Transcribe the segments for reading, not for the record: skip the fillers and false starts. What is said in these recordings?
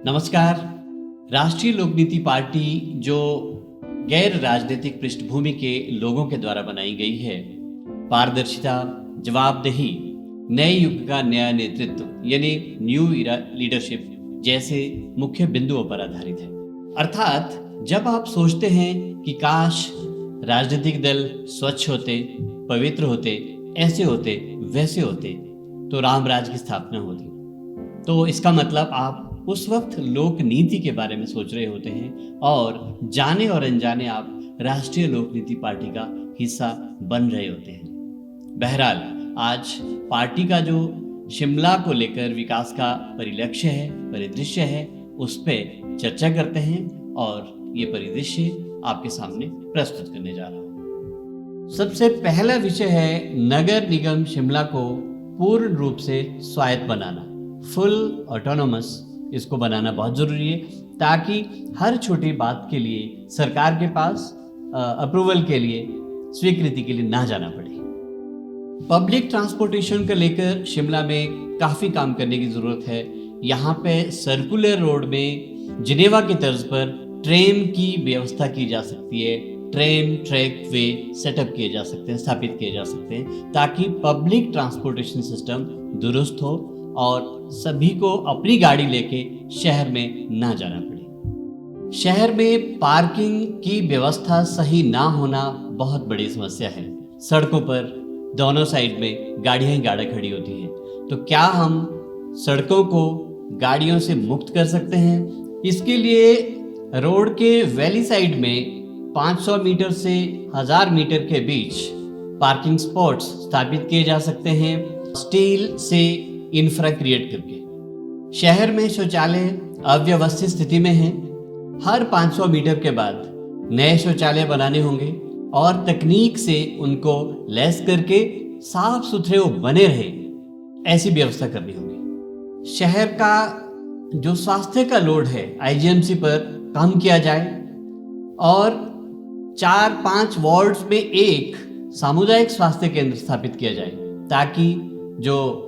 नमस्कार। राष्ट्रीय लोकनीति पार्टी जो गैर राजनीतिक पृष्ठभूमि के लोगों के द्वारा बनाई गई है, पारदर्शिता, जवाबदेही, नए युग का नया नेतृत्व यानी न्यू इरा लीडरशिप जैसे मुख्य बिंदुओं पर आधारित है। अर्थात जब आप सोचते हैं कि काश राजनीतिक दल स्वच्छ होते, पवित्र होते, ऐसे होते, वैसे होते, तो रामराज की स्थापना होती, तो इसका मतलब आप उस वक्त लोक नीति के बारे में सोच रहे होते हैं और जाने और अनजाने आप राष्ट्रीय लोक नीति पार्टी का हिस्सा बन रहे होते हैं। बहरहाल आज पार्टी का जो शिमला को लेकर विकास का परिलक्ष्य है, परिदृश्य है, उस पर चर्चा करते हैं और ये परिदृश्य आपके सामने प्रस्तुत करने जा रहा हूँ। सबसे पहला विषय है नगर निगम शिमला को पूर्ण रूप से स्वायत्त बनाना, फुल ऑटोनोमस इसको बनाना बहुत ज़रूरी है, ताकि हर छोटी बात के लिए सरकार के पास अप्रूवल के लिए, स्वीकृति के लिए ना जाना पड़े। पब्लिक ट्रांसपोर्टेशन को लेकर शिमला में काफ़ी काम करने की ज़रूरत है। यहाँ पे सर्कुलर रोड में जिनेवा की तर्ज पर ट्रेन की व्यवस्था की जा सकती है, ट्रेन ट्रैक वे सेटअप किए जा सकते हैं, स्थापित किए जा सकते हैं, ताकि पब्लिक ट्रांसपोर्टेशन सिस्टम दुरुस्त हो और सभी को अपनी गाड़ी लेके शहर में ना जाना पड़े। शहर में पार्किंग की व्यवस्था सही ना होना बहुत बड़ी समस्या है। सड़कों पर दोनों साइड में गाड़ियां ही गाड़ी खड़ी होती हैं, तो क्या हम सड़कों को गाड़ियों से मुक्त कर सकते हैं? इसके लिए रोड के वैली साइड में 500 मीटर से 1000 मीटर के बीच पार्किंग स्पॉट्स स्थापित किए जा सकते हैं, स्टील से इंफ्रा क्रिएट करके। शहर में शौचालय अव्यवस्थित स्थिति में हैं। हर 500 मीटर के बाद नए शौचालय बनाने होंगे और तकनीक से उनको लैस करके साफ सुथरे बने रहे, ऐसी व्यवस्था करनी होगी। शहर का जो स्वास्थ्य का लोड है आईजीएमसी पर कम किया जाए और 4-5 वार्ड्स में एक सामुदायिक स्वास्थ्य केंद्र स्थापित किया जाए, ताकि जो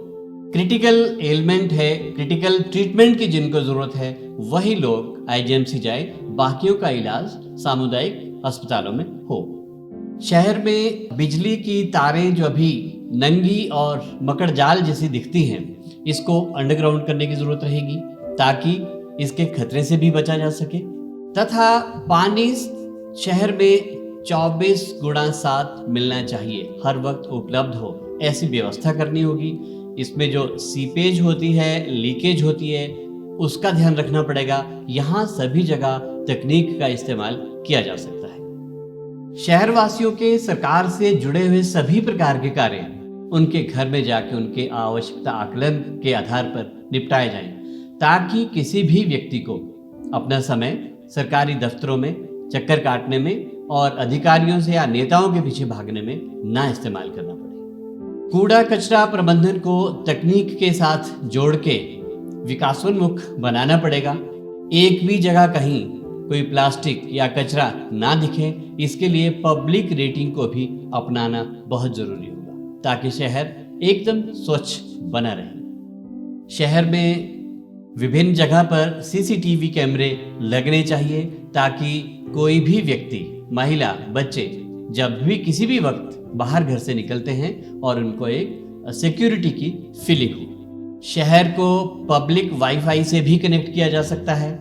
क्रिटिकल एलिमेंट है, क्रिटिकल ट्रीटमेंट की जिनको ज़रूरत है, वही लोग आईजीएमसी जाए, बाकियों का इलाज सामुदायिक अस्पतालों में हो। शहर में बिजली की तारें जो अभी नंगी और मकड़ जाल जैसी दिखती हैं, इसको अंडरग्राउंड करने की ज़रूरत रहेगी, ताकि इसके खतरे से भी बचा जा सके। तथा पानी शहर में 24/7 मिलना चाहिए, हर वक्त उपलब्ध हो, ऐसी व्यवस्था करनी होगी। इसमें जो सीपेज होती है, लीकेज होती है, उसका ध्यान रखना पड़ेगा। यहाँ सभी जगह तकनीक का इस्तेमाल किया जा सकता है। शहरवासियों के सरकार से जुड़े हुए सभी प्रकार के कार्य उनके घर में जाके उनके आवश्यकता आकलन के आधार पर निपटाए जाएं, ताकि किसी भी व्यक्ति को अपना समय सरकारी दफ्तरों में चक्कर काटने में और अधिकारियों से या नेताओं के पीछे भागने में ना इस्तेमाल करना पड़े। कूड़ा कचरा प्रबंधन को तकनीक के साथ जोड़ के विकासोन्मुख बनाना पड़ेगा। एक भी जगह कहीं कोई प्लास्टिक या कचरा ना दिखे, इसके लिए पब्लिक रेटिंग को भी अपनाना बहुत जरूरी होगा, ताकि शहर एकदम स्वच्छ बना रहे। शहर में विभिन्न जगह पर सीसीटीवी कैमरे लगने चाहिए, ताकि कोई भी व्यक्ति, महिला, बच्चे जब भी किसी भी वक्त बाहर घर से निकलते हैं और उनको एक सिक्योरिटी की फीलिंग हो। शहर को पब्लिक वाईफाई से भी कनेक्ट किया जा सकता है,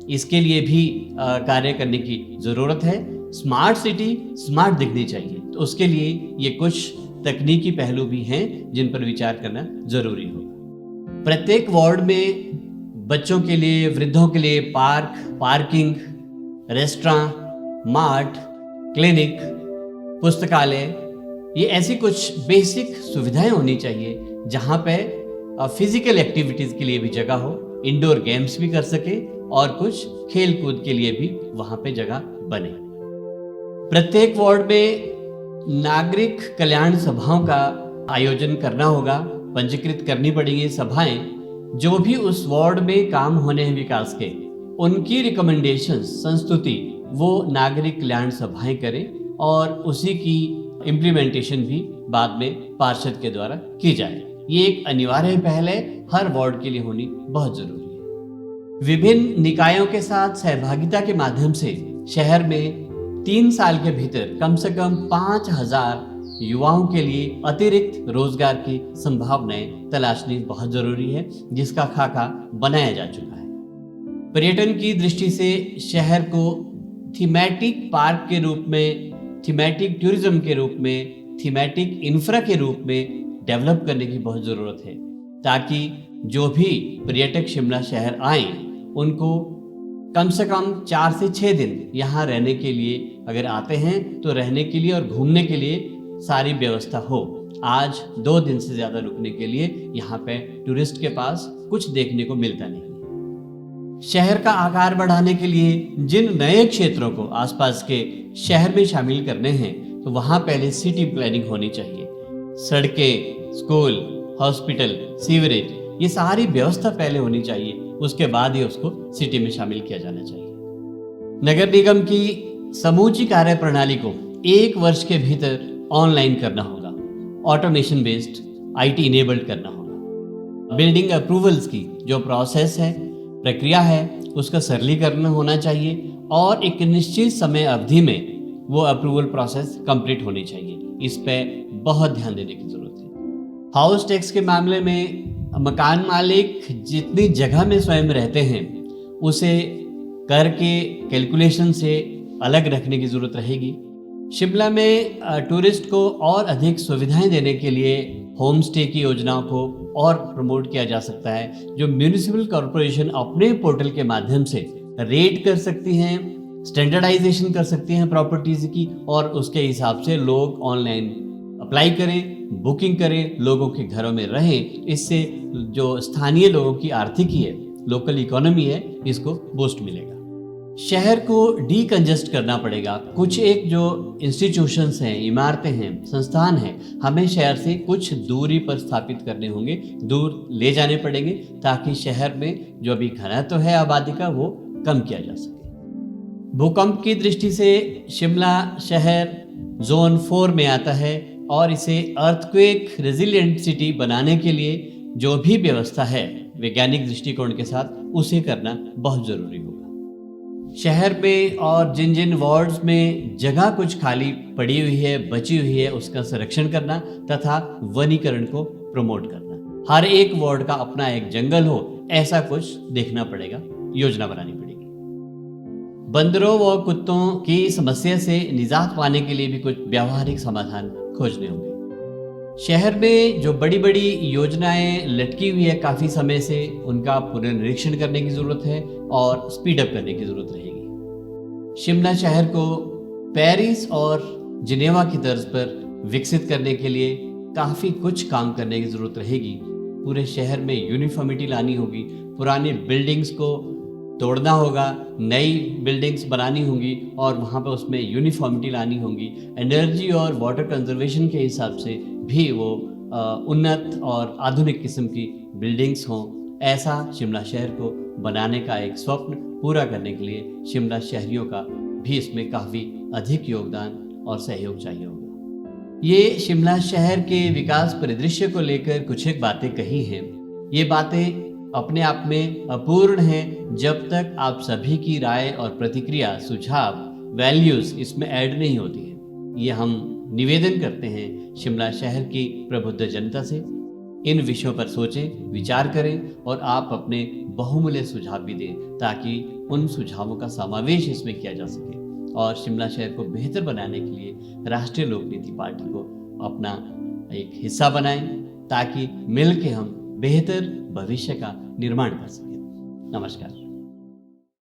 इसके लिए भी कार्य करने की ज़रूरत है। स्मार्ट सिटी स्मार्ट दिखनी चाहिए, तो उसके लिए ये कुछ तकनीकी पहलू भी हैं जिन पर विचार करना ज़रूरी होगा। प्रत्येक वार्ड में बच्चों के लिए, वृद्धों के लिए park, parking, restaurant, mart, clinic, पुस्तकालय, ये ऐसी कुछ बेसिक सुविधाएं होनी चाहिए जहाँ पे फिजिकल एक्टिविटीज़ के लिए भी जगह हो, इंडोर गेम्स भी कर सके और कुछ खेल कूद के लिए भी वहाँ पे जगह बने। प्रत्येक वार्ड में नागरिक कल्याण सभाओं का आयोजन करना होगा, पंजीकृत करनी पड़ेंगी सभाएं। जो भी उस वार्ड में काम होने हैं विकास के, उनकी रिकमेंडेशंस, संस्तुति वो नागरिक कल्याण सभाएं करें और उसी की इम्प्लीमेंटेशन भी बाद में पार्षद के द्वारा की जाए। ये एक अनिवार्य पहल है, हर वार्ड के लिए होनी बहुत जरूरी है। विभिन्न निकायों के साथ सहभागिता के माध्यम से शहर में 3 साल के भीतर कम से कम 5,000 युवाओं के लिए अतिरिक्त रोजगार की संभावनाएं तलाशनी बहुत जरूरी है, जिसका खाका बनाया जा चुका है। पर्यटन की दृष्टि से शहर को थीमेटिक पार्क के रूप में, थीमेटिक टूरिज्म के रूप में, थीमेटिक इंफ्रा के रूप में डेवलप करने की बहुत ज़रूरत है, ताकि जो भी पर्यटक शिमला शहर आए उनको कम से कम 4 से 6 दिन यहाँ रहने के लिए, अगर आते हैं तो रहने के लिए और घूमने के लिए सारी व्यवस्था हो। आज 2 दिन से ज़्यादा रुकने के लिए यहाँ पे टूरिस्ट के पास कुछ देखने को मिलता नहीं। शहर का आकार बढ़ाने के लिए जिन नए क्षेत्रों को आसपास के शहर में शामिल करने हैं, तो वहाँ पहले सिटी प्लानिंग होनी चाहिए। सड़कें, स्कूल, हॉस्पिटल, सीवरेज, ये सारी व्यवस्था पहले होनी चाहिए, उसके बाद ही उसको सिटी में शामिल किया जाना चाहिए। नगर निगम की समूची कार्य प्रणाली को 1 वर्ष के भीतर ऑनलाइन करना होगा, ऑटोमेशन बेस्ड IT इनेबल्ड करना होगा। बिल्डिंग अप्रूवल्स की जो प्रोसेस है, प्रक्रिया है, उसका सरलीकरण होना चाहिए और एक निश्चित समय अवधि में वो अप्रूवल प्रोसेस कंप्लीट होनी चाहिए। इस पे बहुत ध्यान देने की जरूरत है। हाउस टैक्स के मामले में मकान मालिक जितनी जगह में स्वयं रहते हैं उसे कर के कैलकुलेशन से अलग रखने की जरूरत रहेगी। शिमला में टूरिस्ट को और अधिक सुविधाएं देने के लिए होम स्टे की योजनाओं को और प्रमोट किया जा सकता है, जो म्यूनिसिपल कॉरपोरेशन अपने पोर्टल के माध्यम से रेट कर सकती हैं, स्टैंडर्डाइजेशन कर सकती हैं प्रॉपर्टीज की, और उसके हिसाब से लोग ऑनलाइन अप्लाई करें, बुकिंग करें, लोगों के घरों में रहें। इससे जो स्थानीय लोगों की आर्थिकी है, लोकल इकोनॉमी है, इसको बूस्ट मिलेगा। शहर को डीकंजेस्ट करना पड़ेगा। कुछ एक जो इंस्टीट्यूशंस हैं, इमारतें हैं, संस्थान हैं, हमें शहर से कुछ दूरी पर स्थापित करने होंगे, दूर ले जाने पड़ेंगे, ताकि शहर में जो अभी घनत्व है आबादी का वो कम किया जा सके। भूकंप की दृष्टि से शिमला शहर जोन 4 में आता है और इसे अर्थक्वेक रेजिलिएंट सिटी बनाने के लिए जो भी व्यवस्था है वैज्ञानिक दृष्टिकोण के साथ, उसे करना बहुत जरूरी होगा। शहर में और जिन जिन वार्ड्स में जगह कुछ खाली पड़ी हुई है, बची हुई है, उसका संरक्षण करना तथा वनीकरण को प्रमोट करना। हर एक वार्ड का अपना एक जंगल हो, ऐसा कुछ देखना पड़ेगा, योजना बनानी पड़ेगी। बंदरों व कुत्तों की समस्या से निजात पाने के लिए भी कुछ व्यावहारिक समाधान खोजने होंगे। शहर में जो बड़ी बड़ी योजनाएं लटकी हुई है काफ़ी समय से, उनका पुनर्निरीक्षण करने की ज़रूरत है और स्पीड अप करने की ज़रूरत रहेगी। शिमला शहर को पेरिस और जिनेवा की तर्ज पर विकसित करने के लिए काफ़ी कुछ काम करने की ज़रूरत रहेगी। पूरे शहर में यूनिफॉर्मिटी लानी होगी, पुरानी बिल्डिंग्स को तोड़ना होगा, नई बिल्डिंग्स बनानी होंगी और वहाँ पर उसमें यूनिफॉर्मिटी लानी होगी। एनर्जी और वाटर कंजर्वेशन के हिसाब से भी वो उन्नत और आधुनिक किस्म की बिल्डिंग्स हों। ऐसा शिमला शहर को बनाने का एक स्वप्न पूरा करने के लिए शिमला शहरियों का भी इसमें काफ़ी अधिक योगदान और सहयोग चाहिए होगा। ये शिमला शहर के विकास परिदृश्य को लेकर कुछ एक बातें कही हैं। ये बातें अपने आप में अपूर्ण हैं जब तक आप सभी की राय और प्रतिक्रिया, सुझाव, वैल्यूज़ इसमें ऐड नहीं होती है। ये हम निवेदन करते हैं शिमला शहर की प्रबुद्ध जनता से। इन विषयों पर सोचें, विचार करें और आप अपने बहुमूल्य सुझाव भी दें, ताकि उन सुझावों का समावेश इसमें किया जा सके और शिमला शहर को बेहतर बनाने के लिए राष्ट्रीय लोक नीति पार्टी को अपना एक हिस्सा बनाएं, ताकि मिल के हम बेहतर भविष्य का निर्माण कर सकें। नमस्कार।